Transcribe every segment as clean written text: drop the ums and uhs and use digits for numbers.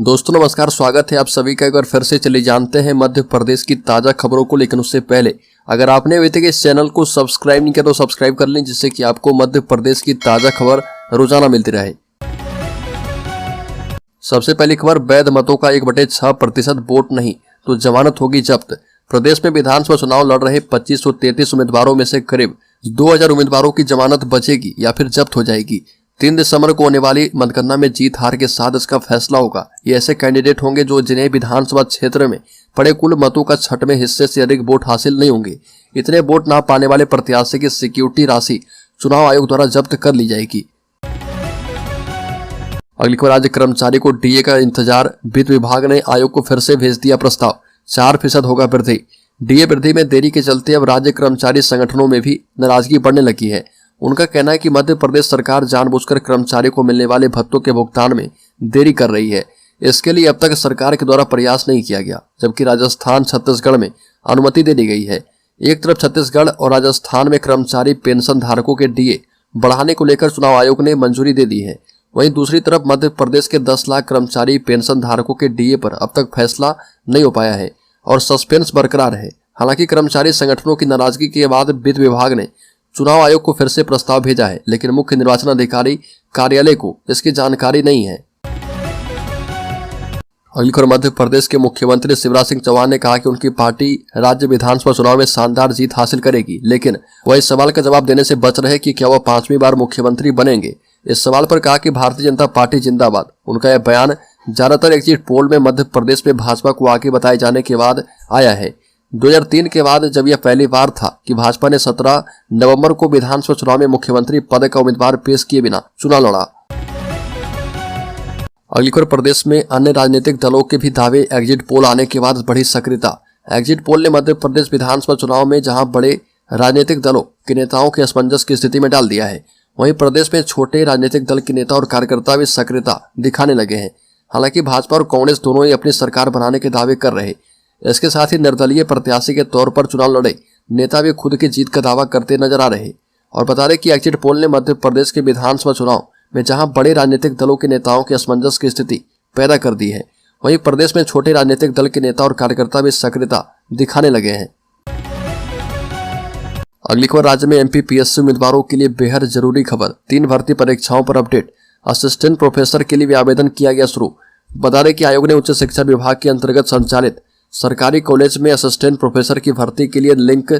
दोस्तों नमस्कार, स्वागत है आप सभी का। एक बार फिर से चलिए जानते हैं मध्य प्रदेश की ताज़ा खबरों को। लेकिन उससे पहले अगर आपने अभी तक इस चैनल को सब्सक्राइब नहीं किया तो सब्सक्राइब कर लें, जिससे कि आपको मध्य प्रदेश की ताज़ा खबर रोजाना मिलती रहे। सबसे पहली खबर, वैध मतों का 1/6% वोट नहीं तो जमानत होगी जब्त। प्रदेश में विधानसभा चुनाव लड़ रहे 2533 उम्मीदवारों में से करीब 2000 उम्मीदवारों की जमानत बचेगी या फिर जब्त हो जाएगी। 3 दिसंबर को होने वाली मतगणना में जीत हार के साथ इसका फैसला होगा। ये ऐसे कैंडिडेट होंगे जिन्हें विधानसभा क्षेत्र में पड़े कुल मतों का 6वें हिस्से से अधिक वोट हासिल नहीं होंगे। इतने वोट ना पाने वाले प्रत्याशी की सिक्योरिटी राशि चुनाव आयोग द्वारा जब्त कर ली जाएगी। अगली खबर, राज्य कर्मचारी को डीए का इंतजार, वित्त विभाग ने आयोग को फिर से भेज दिया प्रस्ताव। 4% होगा वृद्धि। डीए वृद्धि में देरी के चलते अब राज्य कर्मचारी संगठनों में भी नाराजगी बढ़ने लगी है। उनका कहना है कि मध्य प्रदेश सरकार जानबूझकर कर्मचारी को मिलने वाले भत्तों के भुगतान में देरी कर रही है। इसके लिए अब तक सरकार के द्वारा प्रयास नहीं किया गया, जबकि राजस्थान छत्तीसगढ़ में अनुमति दे दी गई है। एक तरफ छत्तीसगढ़ और राजस्थान में कर्मचारी पेंशन धारकों के डीए बढ़ाने को लेकर चुनाव आयोग ने मंजूरी दे दी है। वहीं दूसरी तरफ मध्य प्रदेश के 10 लाख कर्मचारी पेंशन धारकों के डीए पर अब तक फैसला नहीं हो पाया है और सस्पेंस बरकरार है। हालांकि कर्मचारी संगठनों की नाराजगी के बाद वित्त विभाग ने चुनाव आयोग को फिर से प्रस्ताव भेजा है, लेकिन मुख्य निर्वाचन अधिकारी कार्यालय को इसकी जानकारी नहीं है। अगली खबर, मध्य प्रदेश के मुख्यमंत्री शिवराज सिंह चौहान ने कहा कि उनकी पार्टी राज्य विधानसभा चुनाव में शानदार जीत हासिल करेगी, लेकिन वह इस सवाल का जवाब देने से बच रहे कि क्या वह 5वीं बार मुख्यमंत्री बनेंगे। इस सवाल पर कहा कि भारतीय जनता पार्टी जिंदाबाद। उनका यह बयान ज्यादातर एग्जिट पोल में मध्य प्रदेश में भाजपा को आगे बताए जाने के बाद आया है। 2003 के बाद जब यह पहली बार था कि भाजपा ने 17 नवंबर को विधानसभा चुनाव में मुख्यमंत्री पद का उम्मीदवार पेश किए बिना चुनाव लड़ा। अगली खबर, प्रदेश में अन्य राजनीतिक दलों के भी दावे, एग्जिट पोल आने के बाद बढ़ी सक्रियता। एग्जिट पोल ने मध्य प्रदेश विधानसभा चुनाव में जहां बड़े राजनीतिक दलों के नेताओं के असमंजस की स्थिति में डाल दिया है, वहीं प्रदेश में छोटे राजनीतिक दल के नेता और कार्यकर्ता भी सक्रियता दिखाने लगे हैं। हालांकि भाजपा और कांग्रेस दोनों ही अपनी सरकार बनाने के दावे कर रहे। इसके साथ ही निर्दलीय प्रत्याशी के तौर पर चुनाव लड़े नेता भी खुद की जीत का दावा करते नजर आ रहे। और बता दें कि एग्जिट पोल ने मध्य प्रदेश के विधानसभा चुनाव में जहां बड़े राजनीतिक दलों के नेताओं के असमंजस की स्थिति पैदा कर दी है, वहीं प्रदेश में छोटे राजनीतिक दल के नेता और कार्यकर्ता भी सक्रियता दिखाने लगे हैं। अगली खबर, राज्य में एमपीपीएससी उम्मीदवारों के लिए बेहद जरूरी खबर। 3 भर्ती परीक्षाओं पर अपडेट। असिस्टेंट प्रोफेसर के लिए भी आवेदन किया गया शुरू। बता दें कि आयोग ने उच्च शिक्षा विभाग के अंतर्गत संचालित सरकारी कॉलेज में असिस्टेंट प्रोफेसर की भर्ती के लिए लिंक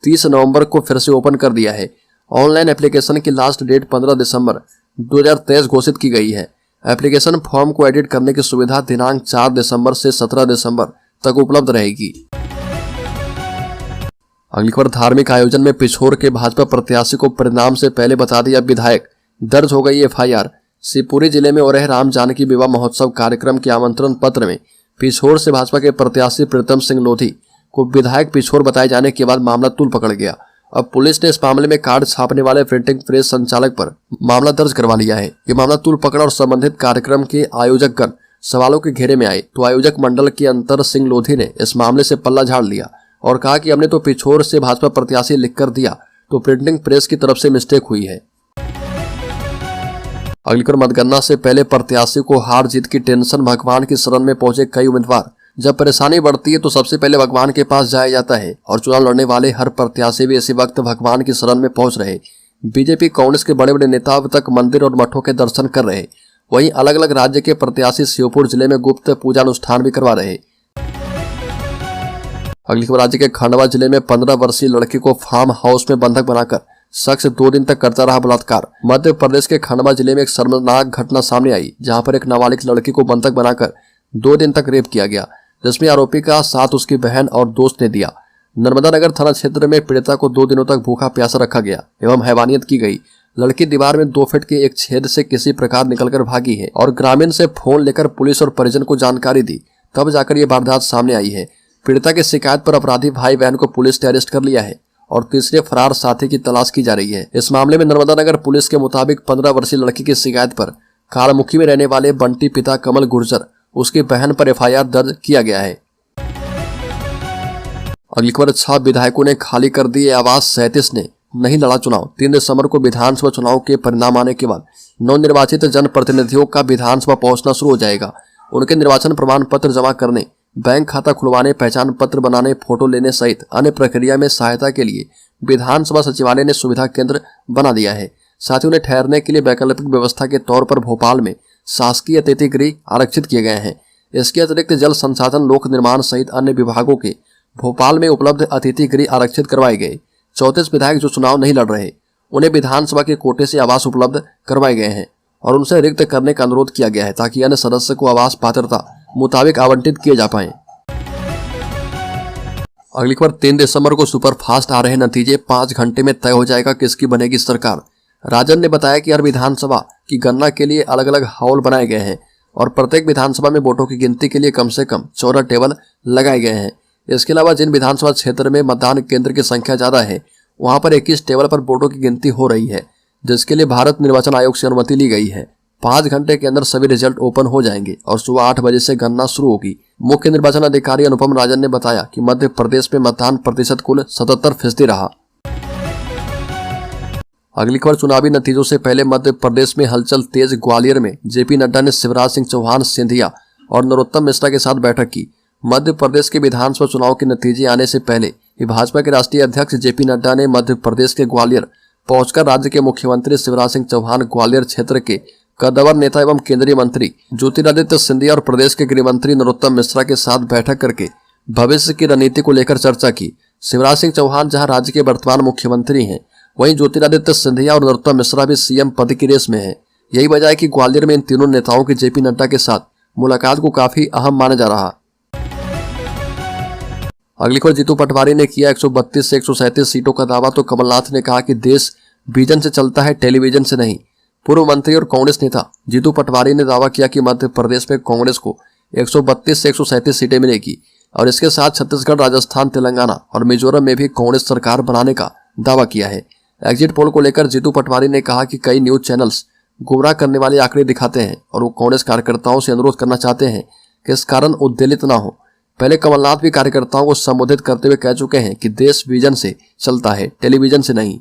30 नवंबर को फिर से ओपन कर दिया है। ऑनलाइन एप्लीकेशन की लास्ट डेट 15 दिसंबर 2023 घोषित की गई है। एप्लीकेशन फॉर्म को एडिट करने की सुविधा दिनांक 4 दिसंबर से 17 दिसंबर तक उपलब्ध रहेगी। अगली खबर, धार्मिक आयोजन में पिछोर के भाजपा प्रत्याशी को परिणाम से पहले बता दिया विधायक, दर्ज हो गई एफआईआर। शिवपुरी जिले में हो रहे राम जानकी विवाह महोत्सव कार्यक्रम के आमंत्रण पत्र में पिछोर से भाजपा के प्रत्याशी प्रीतम सिंह लोधी को विधायक पिछोर बताए जाने के बाद मामला तूल पकड़ गया। अब पुलिस ने इस मामले में कार्ड छापने वाले प्रिंटिंग प्रेस संचालक पर मामला दर्ज करवा लिया है। ये मामला तूल पकड़ा और संबंधित कार्यक्रम के आयोजकगण सवालों के घेरे में आए तो आयोजक मंडल के अंतर सिंह लोधी ने इस मामले से पल्ला झाड़ लिया और कहा कि हमने तो पिछोर से भाजपा प्रत्याशी लिखकर दिया, तो प्रिंटिंग प्रेस की तरफ से मिस्टेक हुई है। अगली खबर, मतगणना से पहले प्रत्याशी को हार जीत की टेंशन, भगवान की शरण में पहुंचे कई उम्मीदवार। जब परेशानी बढ़ती है तो सबसे पहले भगवान के पास जाया जाता है और चुनाव लड़ने वाले हर प्रत्याशी भी इसी वक्त भगवान की शरण में पहुंच रहे। बीजेपी कांग्रेस के बड़े बड़े नेता अब तक मंदिर और मठों के दर्शन कर रहे। वहीं अलग अलग राज्य के प्रत्याशी शिवपुर जिले में गुप्त पूजा अनुष्ठान भी करवा रहे। अगली खबर, राज्य के खंडवा जिले में 15 वर्षीय लड़की को फार्म हाउस में बंधक बनाकर शख्स 2 दिन तक करता रहा बलात्कार। मध्य प्रदेश के खंडवा जिले में एक शर्मनाक घटना सामने आई, जहां पर एक नाबालिग लड़की को बंधक बनाकर 2 दिन तक रेप किया गया, जिसमें आरोपी का साथ उसकी बहन और दोस्त ने दिया। नर्मदा नगर थाना क्षेत्र में पीड़िता को 2 दिनों तक भूखा प्यासा रखा गया एवं हैवानियत की गई। लड़की दीवार में 2 फीट के एक छेद से किसी प्रकार निकलकर भागी है और ग्रामीण से फोन लेकर पुलिस और परिजन को जानकारी दी, तब जाकर ये वारदात सामने आई है। पीड़िता की शिकायत पर अपराधी भाई बहन को पुलिस ने अरेस्ट कर लिया है और तीसरे फरार साथी की तलाश की जा रही है। इस मामले में नर्मदा नगर पुलिस के मुताबिक 15 वर्षीय लड़की की शिकायत पर कालमुखी में रहने वाले बंटी पिता कमल गुर्जर, उसकी बहन पर एफआईआर दर्ज किया गया है। अगली खबर, 6 विधायकों ने खाली कर दिए आवास, 37 ने नहीं लड़ा चुनाव। 3 दिसंबर को विधानसभा चुनाव के परिणाम आने के बाद नवनिर्वाचित जनप्रतिनिधियों का विधानसभा पहुंचना शुरू हो जाएगा। उनके निर्वाचन प्रमाण पत्र जमा करने, बैंक खाता खुलवाने, पहचान पत्र बनाने, फोटो लेने सहित अन्य प्रक्रिया में सहायता के लिए विधानसभा सचिवालय ने सुविधा केंद्र बना दिया है। साथ ही उन्हें ठहरने के लिए वैकल्पिक व्यवस्था के तौर पर भोपाल में शासकीय अतिथि गृह आरक्षित किए गए हैं। इसके अतिरिक्त जल संसाधन, लोक निर्माण सहित अन्य विभागों के भोपाल में उपलब्ध अतिथि गृह आरक्षित करवाए गए। 34 विधायक जो चुनाव नहीं लड़ रहे, उन्हें विधानसभा के कोटे से आवास उपलब्ध करवाए गए हैं और उनसे रिक्त करने का अनुरोध किया गया है ताकि अन्य सदस्य को आवास पात्रता मुताबिक आवंटित किए जा पाए। अगली खबर 3 दिसंबर को सुपरफास्ट आ रहे नतीजे, 5 घंटे में तय हो जाएगा किसकी बनेगी सरकार। राजन ने बताया कि हर विधानसभा की गणना के लिए अलग अलग हॉल बनाए गए हैं और प्रत्येक विधानसभा में वोटों की गिनती के लिए कम से कम 14 टेबल लगाए गए हैं। इसके अलावा जिन विधानसभा क्षेत्र में मतदान केंद्र की संख्या ज्यादा है, वहां पर 21 टेबल पर वोटों की गिनती हो रही है, जिसके लिए भारत निर्वाचन आयोग से अनुमति ली गई है। 5 घंटे के अंदर सभी रिजल्ट ओपन हो जाएंगे और सुबह 8 बजे से गणना शुरू होगी। मुख्य निर्वाचन अधिकारी अनुपम राजन ने बताया कि मध्य प्रदेश में मतदान प्रतिशत कुल 77% रहा। अगली खबर चुनावी नतीजों से पहले मध्य प्रदेश में हलचल तेज। ग्वालियर में जेपी नड्डा ने शिवराज सिंह चौहान, सिंधिया और नरोत्तम मिश्रा के साथ बैठक की। मध्य प्रदेश के विधानसभा चुनाव के नतीजे आने से पहले भाजपा के राष्ट्रीय अध्यक्ष जेपी नड्डा ने मध्य प्रदेश के ग्वालियर पहुंचकर राज्य के मुख्यमंत्री शिवराज सिंह चौहान, ग्वालियर क्षेत्र के कद्दावर नेता एवं केंद्रीय मंत्री ज्योतिरादित्य सिंधिया और प्रदेश के गृह मंत्री नरोत्तम मिश्रा के साथ बैठक करके भविष्य की रणनीति को लेकर चर्चा की। शिवराज सिंह चौहान जहां राज्य के वर्तमान मुख्यमंत्री हैं, वहीं ज्योतिरादित्य सिंधिया और नरोत्तम मिश्रा भी सीएम पद की रेस में है। यही वजह है कि ग्वालियर में इन तीनों नेताओं की जेपी नड्डा के साथ मुलाकात को काफी अहम माना जा रहा। अगली खबर जीतू पटवारी ने किया 132 से 137 सीटों का दावा, तो कमलनाथ ने कहा कि देश विजन से चलता है, टेलीविजन से नहीं। पूर्व मंत्री और कांग्रेस नेता जीतू पटवारी ने दावा किया कि मध्य प्रदेश में कांग्रेस को 132 से 137 सीटें मिलेगी और इसके साथ छत्तीसगढ़, राजस्थान, तेलंगाना और मिजोरम में भी कांग्रेस सरकार बनाने का दावा किया है। एग्जिट पोल को लेकर जीतू पटवारी ने कहा कि कई न्यूज चैनल्स गुमराह करने वाले आंकड़े दिखाते हैं और वो कांग्रेस कार्यकर्ताओं से अनुरोध करना चाहते हैं कि इस कारण उद्वेलित न हो। पहले कमलनाथ भी कार्यकर्ताओं को संबोधित करते हुए कह चुके हैं कि देश विजन से चलता है, टेलीविजन से नहीं।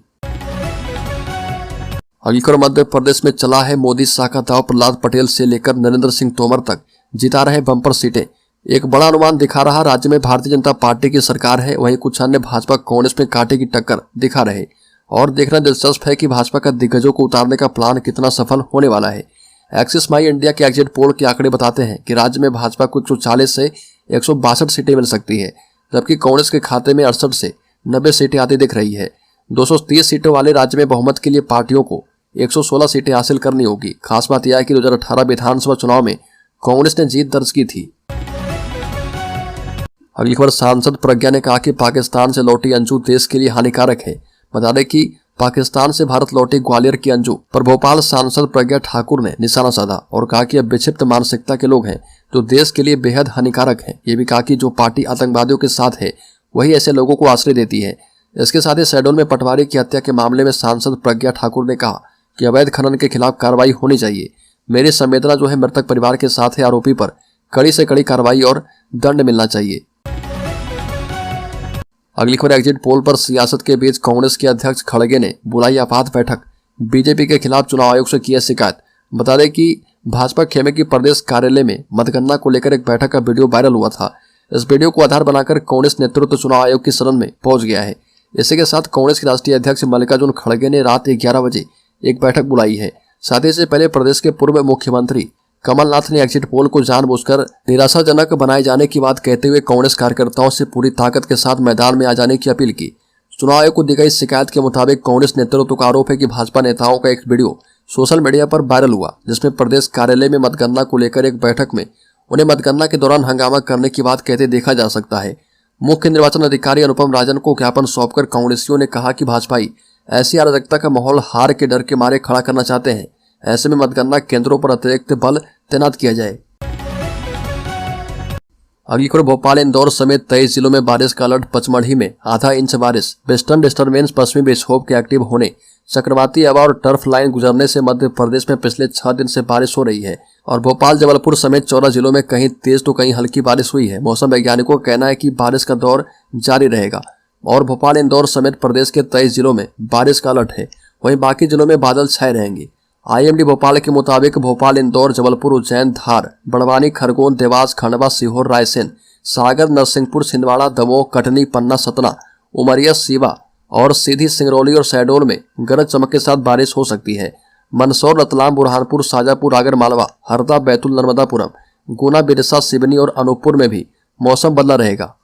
अगली खबर मध्य प्रदेश में चला है मोदी शाह का दाव। प्रहलाद पटेल से लेकर नरेंद्र सिंह तोमर तक जिता रहे बम्पर सीटें। एक बड़ा अनुमान दिखा रहा राज्य में भारतीय जनता पार्टी की सरकार है, वहीं कुछ अन्य भाजपा कांग्रेस में कांटे की टक्कर दिखा रहे और देखना दिलचस्प है कि भाजपा का दिग्गजों को उतारने का प्लान कितना सफल होने वाला है। एक्सिस माई इंडिया के एग्जिट पोल के आंकड़े बताते हैं कि राज्य में भाजपा को 140 से 162 सीटें मिल सकती है, जबकि कांग्रेस के खाते में 68 से 90 सीटें आती दिख रही है। 230 सीटों वाले राज्य में बहुमत के लिए पार्टियों को 116 सीटें हासिल करनी होगी। खास बात यह है कि 2018 विधानसभा चुनाव में कांग्रेस ने जीत दर्ज की थी। अगली खबर सांसद प्रज्ञा ने कहा कि पाकिस्तान से लौटी अंजू देश के लिए हानिकारक है। बता दें कि पाकिस्तान से भारत लौटी ग्वालियर की अंजू पर भोपाल सांसद प्रज्ञा ठाकुर ने निशाना साधा और कहा कि अब विक्षिप्त मानसिकता के लोग हैं जो देश के लिए बेहद हानिकारक हैं। ये भी कहा कि जो पार्टी आतंकवादियों के साथ है वही ऐसे लोगों को आश्रय देती है। इसके साथ ही शहडोल में पटवारी की हत्या के मामले में सांसद प्रज्ञा ठाकुर ने कहा कि अवैध खनन के खिलाफ कार्रवाई होनी चाहिए। मेरी संवेदना जो है मृतक परिवार के साथ है, आरोपी पर कड़ी से कड़ी कार्रवाई और दंड मिलना चाहिए। अगली खबर एग्जिट पोल पर सियासत के बीच कांग्रेस के अध्यक्ष खड़गे ने बुलाई आपात बैठक, बीजेपी के खिलाफ चुनाव आयोग से की शिकायत। बता दें कि भाजपा खेमे की प्रदेश कार्यालय में मतगणना को लेकर एक बैठक का वीडियो वायरल हुआ था। इस वीडियो को आधार बनाकर कांग्रेस नेतृत्व चुनाव आयोग की शरण में पहुंच गया है। इसी के साथ कांग्रेस के राष्ट्रीय अध्यक्ष मल्लिकार्जुन खड़गे ने रात 11 बजे एक बैठक बुलाई है। साथ ही इससे पहले प्रदेश के पूर्व मुख्यमंत्री कमलनाथ ने एग्जिट पोल को जानबूझकर निराशाजनक बनाए जाने की बात कहते हुए कांग्रेस कार्यकर्ताओं से पूरी ताकत के साथ मैदान में आ जाने की अपील की। चुनाव आयोग को दी गई शिकायत के मुताबिक कांग्रेस नेतृत्व का आरोप है कि भाजपा नेताओं का एक वीडियो सोशल मीडिया पर वायरल हुआ, जिसमें प्रदेश कार्यालय में मतगणना को लेकर एक बैठक में उन्हें मतगणना के दौरान हंगामा करने की बात कहते देखा जा सकता है। मुख्य निर्वाचन अधिकारी अनुपम राजन को ज्ञापन सौंपकर कांग्रेसियों ने कहा कि भाजपाई ऐसी अराजकता का माहौल हार के डर के मारे खड़ा करना चाहते हैं। ऐसे में मतगणना केंद्रों पर अतिरिक्त बल तैनात किया जाए। अगली खबर भोपाल, इंदौर समेत 23 जिलों में बारिश का अलर्ट। पचमढ़ी में आधा इंच बारिश। वेस्टर्न डिस्टर्बेंस पश्चिमी विक्षोभ के एक्टिव होने, चक्रवाती हवा और टर्फ लाइन गुजरने से मध्य प्रदेश में पिछले 6 दिन से बारिश हो रही है और भोपाल, जबलपुर समेत 14 जिलों में कहीं तेज तो कहीं हल्की बारिश हुई है। मौसम वैज्ञानिकों का कहना है कि बारिश का दौर जारी रहेगा और भोपाल, इंदौर समेत प्रदेश के 23 जिलों में बारिश का अलर्ट है। वहीं बाकी जिलों में बादल छाए रहेंगे। आईएमडी भोपाल के मुताबिक भोपाल, इंदौर, जबलपुर, उज्जैन, धार, बड़वानी, खरगोन, देवास, खंडवा, सीहोर, रायसेन, सागर, नरसिंहपुर, छिंदवाड़ा, दमोह, कटनी, पन्ना, सतना, उमरिया, सीवा और सीधी, सिंगरौली और शहडोल में गरज चमक के साथ बारिश हो सकती है। मंदसौर, रतलाम, बुरहानपुर, शाजापुर, आगर मालवा, हरदा, बैतूल, नर्मदापुरम, गुना, बिरसा, सिवनी और अनूपपुर में भी मौसम बदला रहेगा।